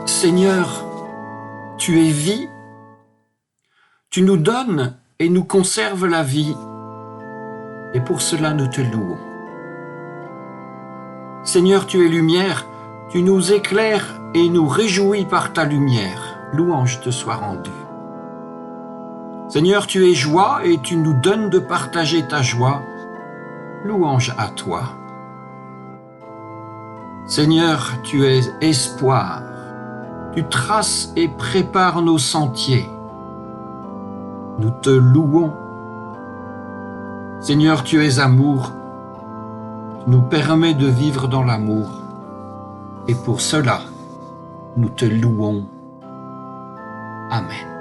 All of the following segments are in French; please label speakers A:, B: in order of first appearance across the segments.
A: Seigneur, tu es vie, tu nous donnes et nous conserves la vie, et pour cela nous te louons. Seigneur, tu es lumière, tu nous éclaires et nous réjouis par ta lumière. Louange te soit rendue. Seigneur, tu es joie et tu nous donnes de partager ta joie. Louange à toi. Seigneur, tu es espoir. Tu traces et prépares nos sentiers. Nous te louons. Seigneur, tu es amour. Tu nous permets de vivre dans l'amour. Et pour cela, nous te louons. Amen.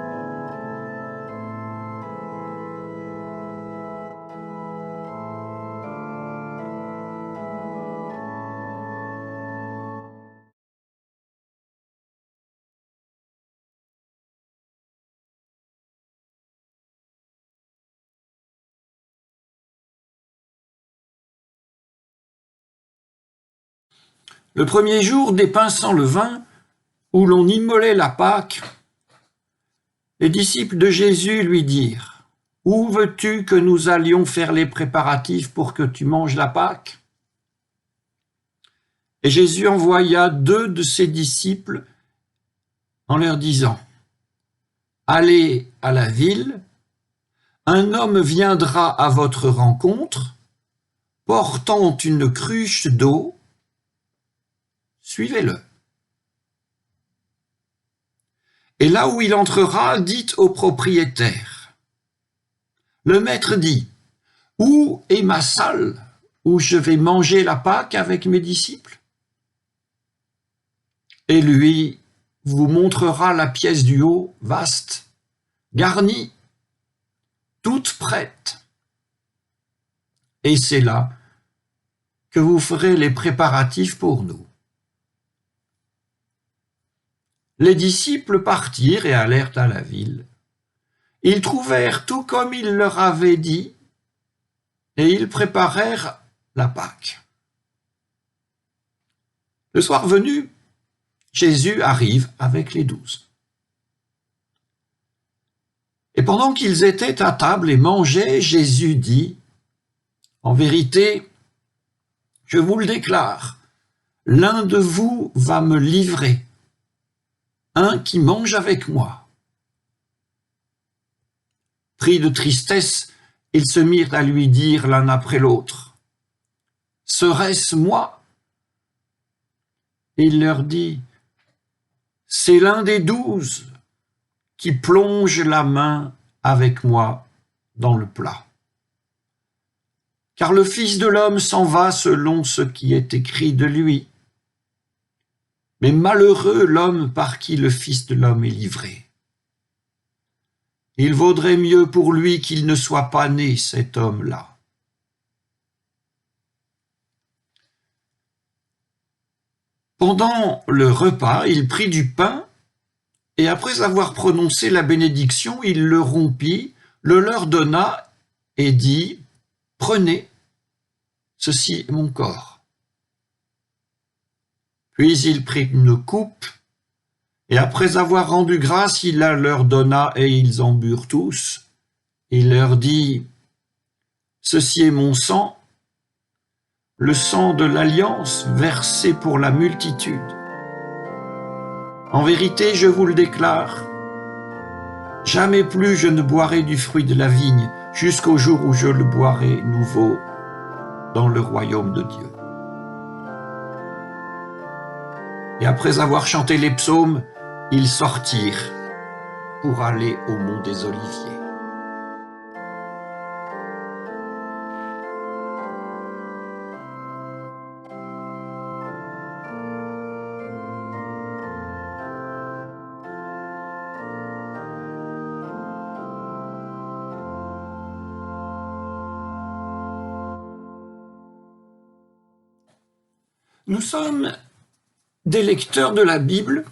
A: Le premier jour des pains sans levain, où l'on immolait la Pâque, les disciples de Jésus lui dirent : « Où veux-tu que nous allions faire les préparatifs pour que tu manges la Pâque ?» Et Jésus envoya 2 de ses disciples en leur disant : « Allez à la ville, un homme viendra à votre rencontre, portant une cruche d'eau, suivez-le. Et là où il entrera, dites au propriétaire : Le maître dit : Où est ma salle où je vais manger la Pâque avec mes disciples ? Et lui vous montrera la pièce du haut, vaste, garnie, toute prête. Et c'est là que vous ferez les préparatifs pour nous. Les disciples partirent et allèrent à la ville. Ils trouvèrent tout comme il leur avait dit, et ils préparèrent la Pâque. Le soir venu, Jésus arrive avec les 12. Et pendant qu'ils étaient à table et mangeaient, Jésus dit : « En vérité, je vous le déclare, l'un de vous va me livrer, un qui mange avec moi. » Pris de tristesse, ils se mirent à lui dire l'un après l'autre : « Serait-ce moi ? » Et il leur dit : « C'est l'un des 12 qui plonge la main avec moi dans le plat. Car le Fils de l'homme s'en va selon ce qui est écrit de lui. Mais malheureux l'homme par qui le Fils de l'homme est livré. Il vaudrait mieux pour lui qu'il ne soit pas né, cet homme-là. » Pendant le repas, il prit du pain, et après avoir prononcé la bénédiction, il le rompit, le leur donna et dit : « Prenez, ceci est mon corps. » Puis il prit une coupe, et après avoir rendu grâce, il la leur donna, et ils en burent tous. Il leur dit : « Ceci est mon sang, le sang de l'alliance versé pour la multitude. En vérité, je vous le déclare, jamais plus je ne boirai du fruit de la vigne, jusqu'au jour où je le boirai nouveau dans le royaume de Dieu. » Et après avoir chanté les psaumes, ils sortirent pour aller au mont des Oliviers. Nous sommes des lecteurs de la Bible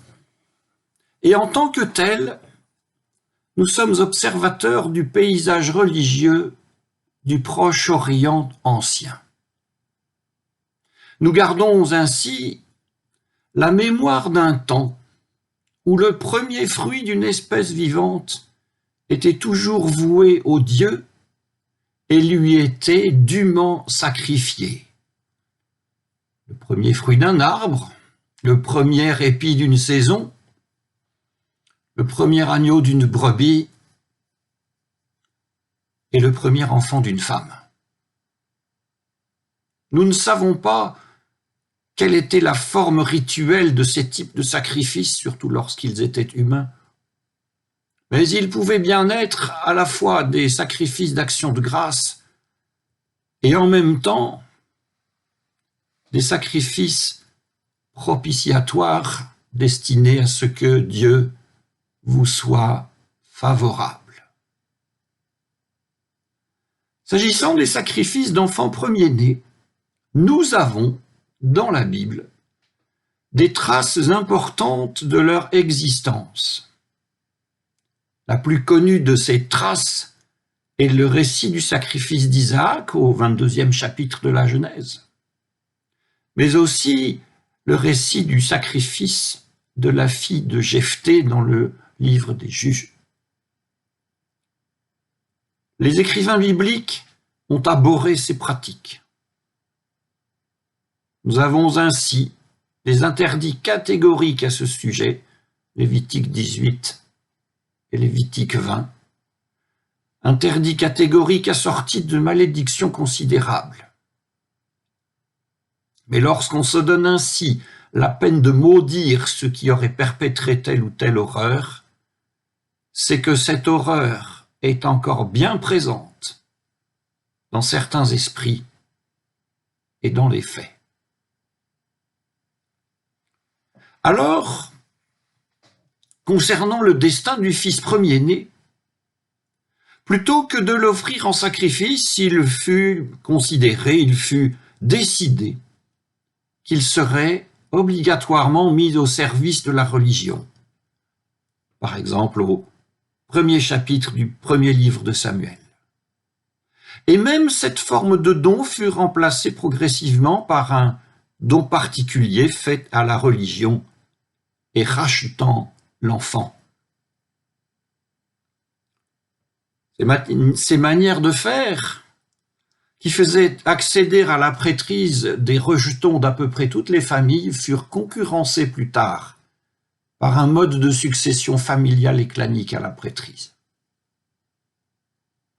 A: et en tant que tels, nous sommes observateurs du paysage religieux du Proche-Orient ancien. Nous gardons ainsi la mémoire d'un temps où le premier fruit d'une espèce vivante était toujours voué au Dieu et lui était dûment sacrifié. Le premier fruit d'un arbre, le premier épi d'une saison, le premier agneau d'une brebis et le premier enfant d'une femme. Nous ne savons pas quelle était la forme rituelle de ces types de sacrifices, surtout lorsqu'ils étaient humains. Mais ils pouvaient bien être à la fois des sacrifices d'action de grâce et en même temps des sacrifices propitiatoires destinés à ce que Dieu vous soit favorable. S'agissant des sacrifices d'enfants premiers-nés, nous avons, dans la Bible, des traces importantes de leur existence. La plus connue de ces traces est le récit du sacrifice d'Isaac au 22e chapitre de la Genèse, mais aussi le récit du sacrifice de la fille de Jephthé dans le livre des Juges. Les écrivains bibliques ont abhorré ces pratiques. Nous avons ainsi des interdits catégoriques à ce sujet, Lévitique 18 et Lévitique 20, interdits catégoriques assortis de malédictions considérables. Mais lorsqu'on se donne ainsi la peine de maudire ceux qui auraient perpétré telle ou telle horreur, c'est que cette horreur est encore bien présente dans certains esprits et dans les faits. Alors, concernant le destin du fils premier-né, plutôt que de l'offrir en sacrifice, il fut considéré, il fut décidé qu'il serait obligatoirement mis au service de la religion. Par exemple, au premier chapitre du premier livre de Samuel. Et même cette forme de don fut remplacée progressivement par un don particulier fait à la religion et rachetant l'enfant. Ces manières de faire, qui faisaient accéder à la prêtrise des rejetons d'à peu près toutes les familles, furent concurrencées plus tard par un mode de succession familiale et clanique à la prêtrise.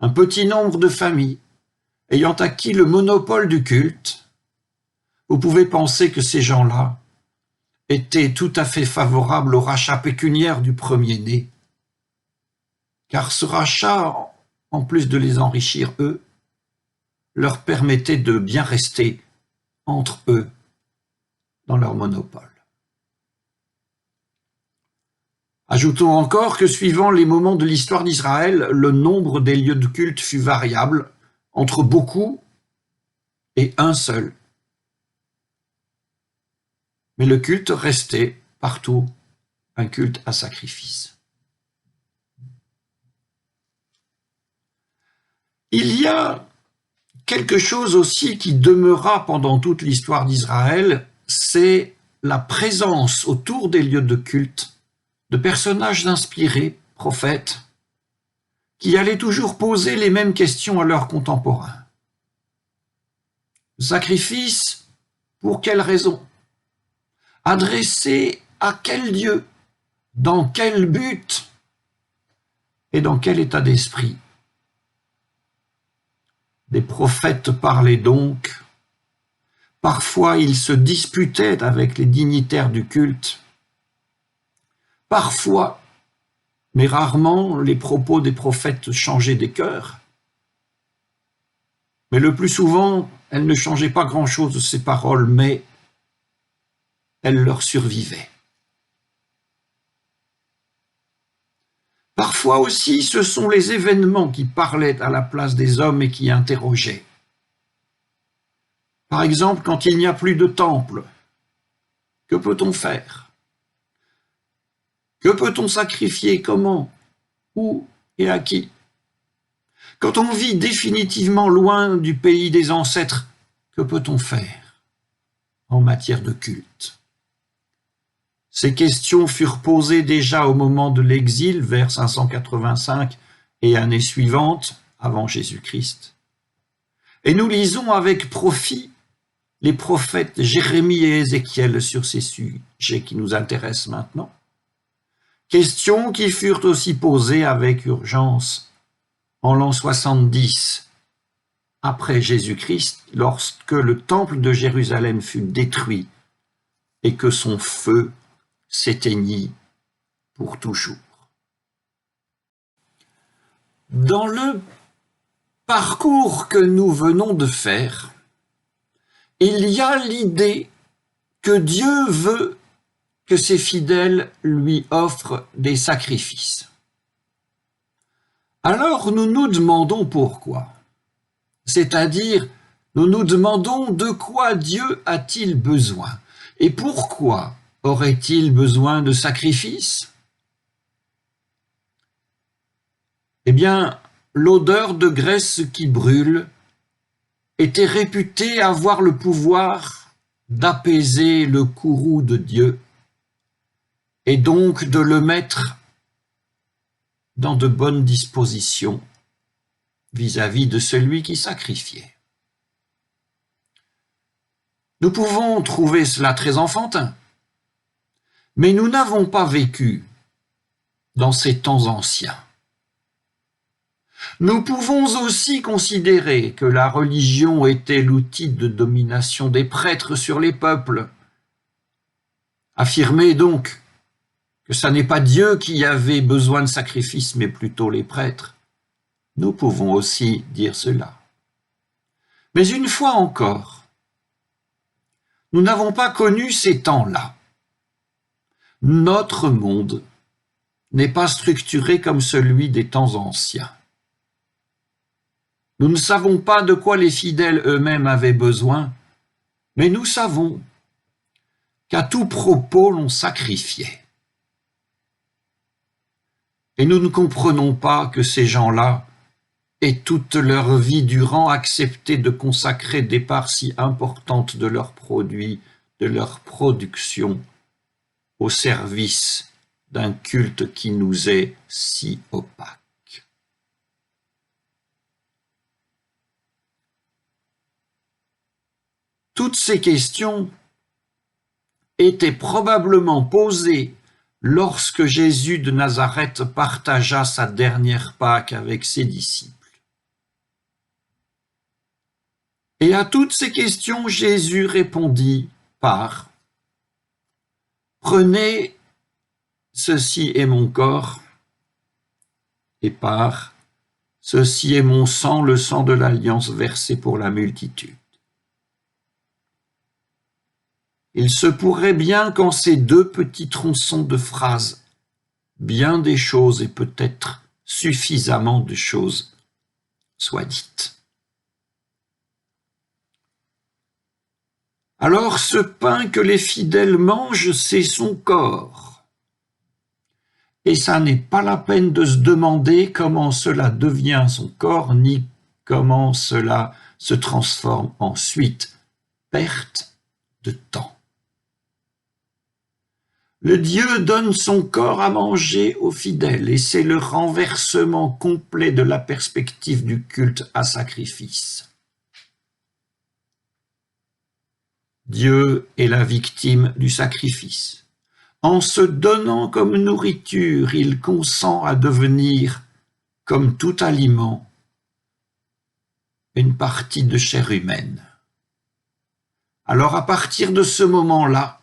A: Un petit nombre de familles ayant acquis le monopole du culte, vous pouvez penser que ces gens-là étaient tout à fait favorables au rachat pécuniaire du premier-né, car ce rachat, en plus de les enrichir eux, leur permettait de bien rester entre eux dans leur monopole. Ajoutons encore que suivant les moments de l'histoire d'Israël, le nombre des lieux de culte fut variable entre beaucoup et un seul. Mais le culte restait partout un culte à sacrifice. Il y a quelque chose aussi qui demeura pendant toute l'histoire d'Israël, c'est la présence autour des lieux de culte de personnages inspirés, prophètes, qui allaient toujours poser les mêmes questions à leurs contemporains. Sacrifice, pour quelle raison? Adressé à quel Dieu? Dans quel but? Et dans quel état d'esprit? Des prophètes parlaient donc, Parfois, il se disputait avec les dignitaires du culte. Parfois, mais rarement, les propos des prophètes changeaient des cœurs. Mais le plus souvent, elles ne changeaient pas grand-chose de ces paroles, mais elles leur survivaient. Parfois aussi, ce sont les événements qui parlaient à la place des hommes et qui interrogeaient. Par exemple, quand il n'y a plus de temple, que peut-on faire? Que peut-on sacrifier? Comment? Où et à qui? Quand on vit définitivement loin du pays des ancêtres, que peut-on faire en matière de culte? Ces questions furent posées déjà au moment de l'exil, vers 585 et années suivantes, avant Jésus-Christ. Et nous lisons avec profit les prophètes Jérémie et Ézéchiel sur ces sujets qui nous intéressent maintenant. Questions qui furent aussi posées avec urgence en l'an 70 après Jésus-Christ, lorsque le temple de Jérusalem fut détruit et que son feu s'éteignit pour toujours. Dans le parcours que nous venons de faire, il y a l'idée que Dieu veut que ses fidèles lui offrent des sacrifices. Alors nous nous demandons pourquoi. C'est-à-dire, nous nous demandons de quoi Dieu a-t-il besoin et pourquoi aurait-il besoin de sacrifices? Eh bien, l'odeur de graisse qui brûle était réputée avoir le pouvoir d'apaiser le courroux de Dieu et donc de le mettre dans de bonnes dispositions vis-à-vis de celui qui sacrifiait. Nous pouvons trouver cela très enfantin, mais nous n'avons pas vécu dans ces temps anciens. Nous pouvons aussi considérer que la religion était l'outil de domination des prêtres sur les peuples. Affirmer donc que ce n'est pas Dieu qui avait besoin de sacrifices, mais plutôt les prêtres. Nous pouvons aussi dire cela. Mais une fois encore, nous n'avons pas connu ces temps-là. Notre monde n'est pas structuré comme celui des temps anciens. Nous ne savons pas de quoi les fidèles eux-mêmes avaient besoin, mais nous savons qu'à tout propos l'on sacrifiait. Et nous ne comprenons pas que ces gens-là aient toute leur vie durant accepté de consacrer des parts si importantes de leurs produits, de leur production, au service d'un culte qui nous est si opaque. Toutes ces questions étaient probablement posées lorsque Jésus de Nazareth partagea sa dernière Pâque avec ses disciples. Et à toutes ces questions, Jésus répondit par « Prenez, ceci est mon corps » et par « Ceci est mon sang, le sang de l'alliance versé pour la multitude ». Il se pourrait bien qu'en ces deux petits tronçons de phrases, bien des choses et peut-être suffisamment de choses soient dites. Alors ce pain que les fidèles mangent, c'est son corps. Et ça n'est pas la peine de se demander comment cela devient son corps, ni comment cela se transforme ensuite. Perte de temps. Le Dieu donne son corps à manger aux fidèles, et c'est le renversement complet de la perspective du culte à sacrifice. Dieu est la victime du sacrifice. En se donnant comme nourriture, il consent à devenir, comme tout aliment, une partie de chair humaine. alors à partir de ce moment-là,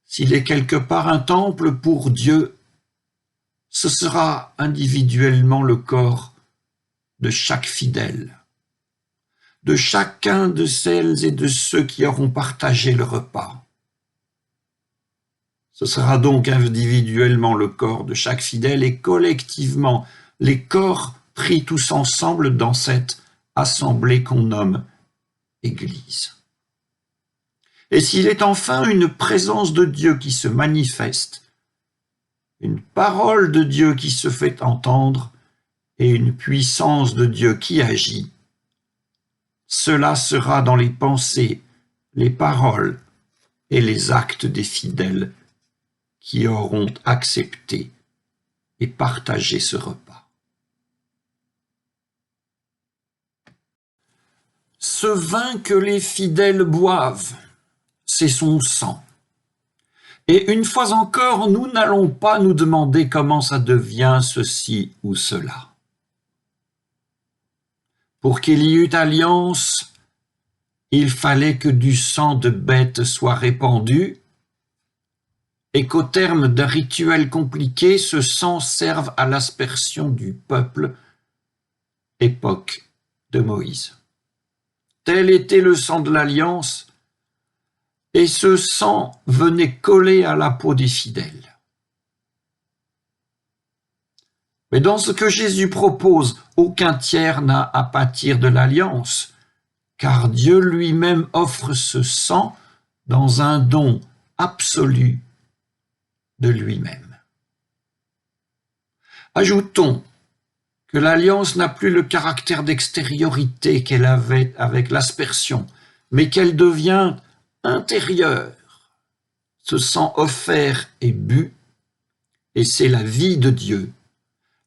A: s'il est quelque part un temple pour Dieu, ce sera individuellement le corps de chaque fidèle, de chacun de celles et de ceux qui auront partagé le repas. Ce sera donc individuellement le corps de chaque fidèle et collectivement les corps pris tous ensemble dans cette assemblée qu'on nomme Église. Et s'il est enfin une présence de Dieu qui se manifeste, une parole de Dieu qui se fait entendre et une puissance de Dieu qui agit, cela sera dans les pensées, les paroles et les actes des fidèles qui auront accepté et partagé ce repas. Ce vin que les fidèles boivent, c'est son sang. Et une fois encore, nous n'allons pas nous demander comment ça devient ceci ou cela. Pour qu'il y eût alliance, il fallait que du sang de bête soit répandu et qu'au terme d'un rituel compliqué, ce sang serve à l'aspersion du peuple, époque de Moïse. Tel était le sang de l'alliance, et ce sang venait coller à la peau des fidèles. Mais dans ce que Jésus propose, aucun tiers n'a à pâtir de l'alliance, car Dieu lui-même offre ce sang dans un don absolu de lui-même. Ajoutons que l'alliance n'a plus le caractère d'extériorité qu'elle avait avec l'aspersion, mais qu'elle devient intérieure. Ce sang offert et bu, et c'est la vie de Dieu,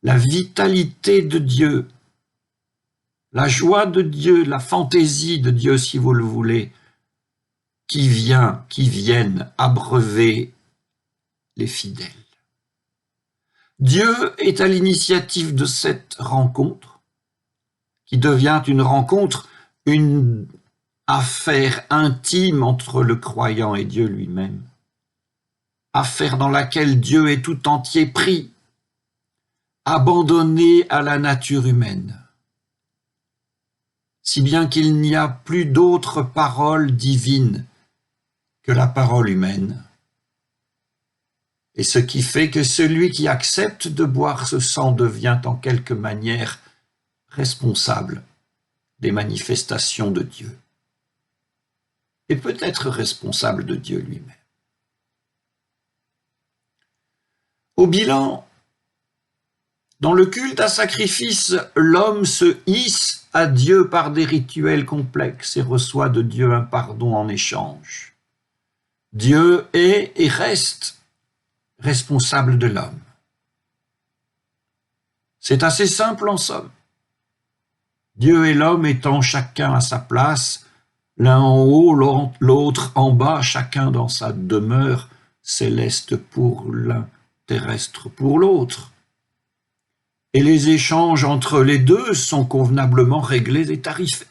A: la vitalité de Dieu, la joie de Dieu, la fantaisie de Dieu, si vous le voulez, qui viennent abreuver les fidèles. Dieu est à l'initiative de cette rencontre, qui devient une rencontre, une affaire intime entre le croyant et Dieu lui-même, affaire dans laquelle Dieu est tout entier pris, abandonné à la nature humaine, si bien qu'il n'y a plus d'autre parole divine que la parole humaine. Et ce qui fait que celui qui accepte de boire ce sang devient en quelque manière responsable des manifestations de Dieu, et peut-être responsable de Dieu lui-même. Au bilan, dans le culte à sacrifice, l'homme se hisse à Dieu par des rituels complexes et reçoit de Dieu un pardon en échange. Dieu est et reste responsable de l'homme. C'est assez simple en somme. Dieu et l'homme étant chacun à sa place, l'un en haut, l'autre en bas, chacun dans sa demeure, céleste pour l'un, terrestre pour l'autre. Et les échanges entre les deux sont convenablement réglés et tarifés.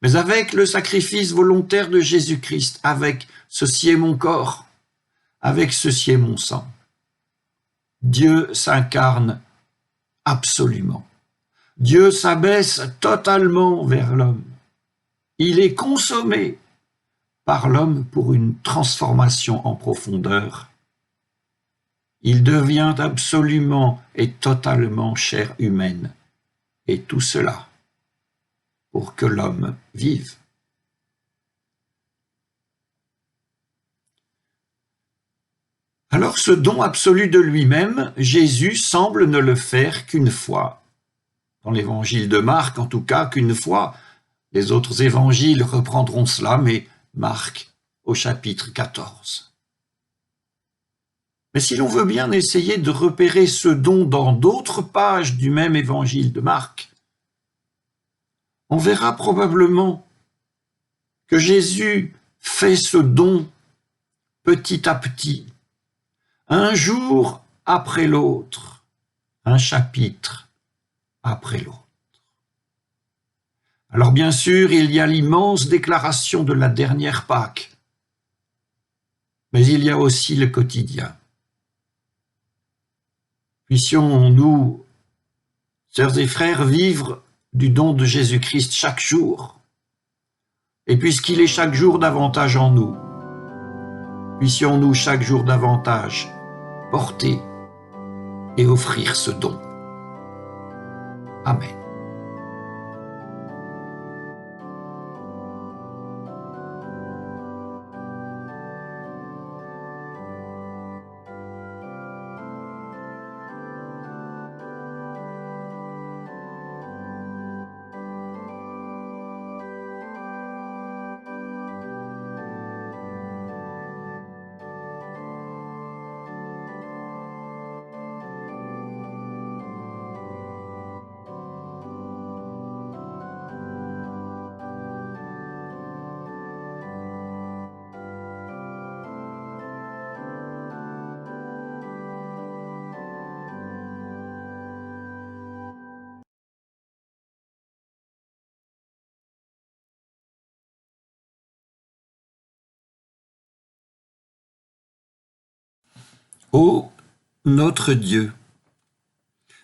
A: Mais avec le sacrifice volontaire de Jésus-Christ, avec « ceci est mon corps », avec « ceci est mon sang », Dieu s'incarne absolument. Dieu s'abaisse totalement vers l'homme. Il est consommé par l'homme pour une transformation en profondeur. Il devient absolument et totalement chair humaine, et tout cela pour que l'homme vive. Alors ce don absolu de lui-même, Jésus semble ne le faire qu'une fois. Dans l'évangile de Marc, en tout cas, qu'une fois. Les autres évangiles reprendront cela, mais Marc au chapitre 14. Mais si l'on veut bien essayer de repérer ce don dans d'autres pages du même évangile de Marc, on verra probablement que Jésus fait ce don petit à petit, un jour après l'autre, un chapitre après l'autre. Alors bien sûr, il y a l'immense déclaration de la dernière Pâque, mais il y a aussi le quotidien. Puissions-nous, sœurs et frères, vivre du don de Jésus-Christ chaque jour, et puisqu'il est chaque jour davantage en nous, puissions-nous chaque jour davantage porter et offrir ce don. Amen. Ô notre Dieu,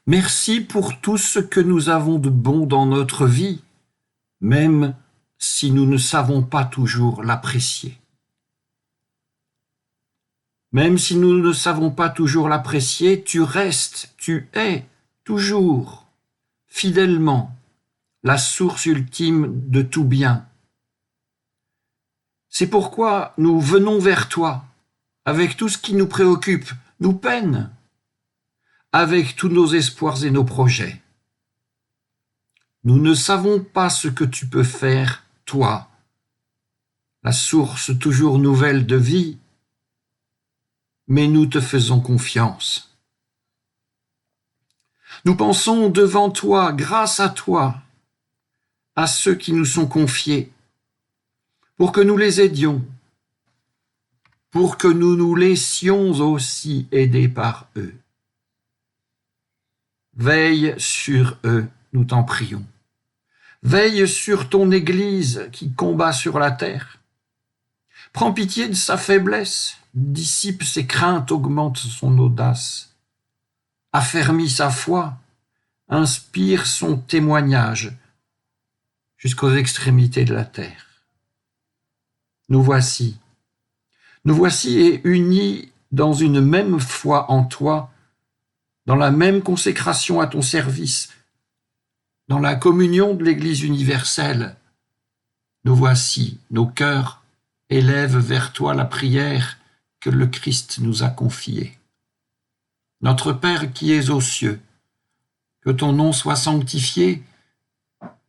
A: merci pour tout ce que nous avons de bon dans notre vie, même si nous ne savons pas toujours l'apprécier. Même si nous ne savons pas toujours l'apprécier, tu restes, tu es toujours, fidèlement, la source ultime de tout bien. C'est pourquoi nous venons vers toi, avec tout ce qui nous préoccupe, nous peine, avec tous nos espoirs et nos projets. Nous ne savons pas ce que tu peux faire, toi, la source toujours nouvelle de vie, mais nous te faisons confiance. Nous pensons devant toi, grâce à toi, à ceux qui nous sont confiés, pour que nous les aidions, pour que nous nous laissions aussi aider par eux. Veille sur eux, nous t'en prions. Veille sur ton Église qui combat sur la terre. Prends pitié de sa faiblesse, dissipe ses craintes, augmente son audace. Affermis sa foi, inspire son témoignage jusqu'aux extrémités de la terre. Nous voici et unis dans une même foi en toi, dans la même consécration à ton service, dans la communion de l'Église universelle. Nous voici, nos cœurs élèvent vers toi la prière que le Christ nous a confiée. Notre Père qui es aux cieux, que ton nom soit sanctifié,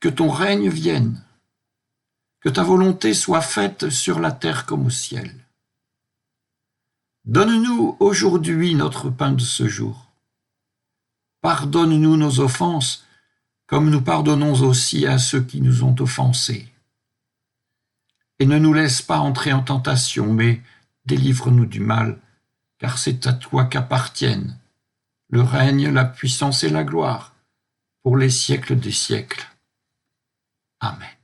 A: que ton règne vienne, que ta volonté soit faite sur la terre comme au ciel. Donne-nous aujourd'hui notre pain de ce jour. Pardonne-nous nos offenses, comme nous pardonnons aussi à ceux qui nous ont offensés. Et ne nous laisse pas entrer en tentation, mais délivre-nous du mal, car c'est à toi qu'appartiennent le règne, la puissance et la gloire, pour les siècles des siècles. Amen.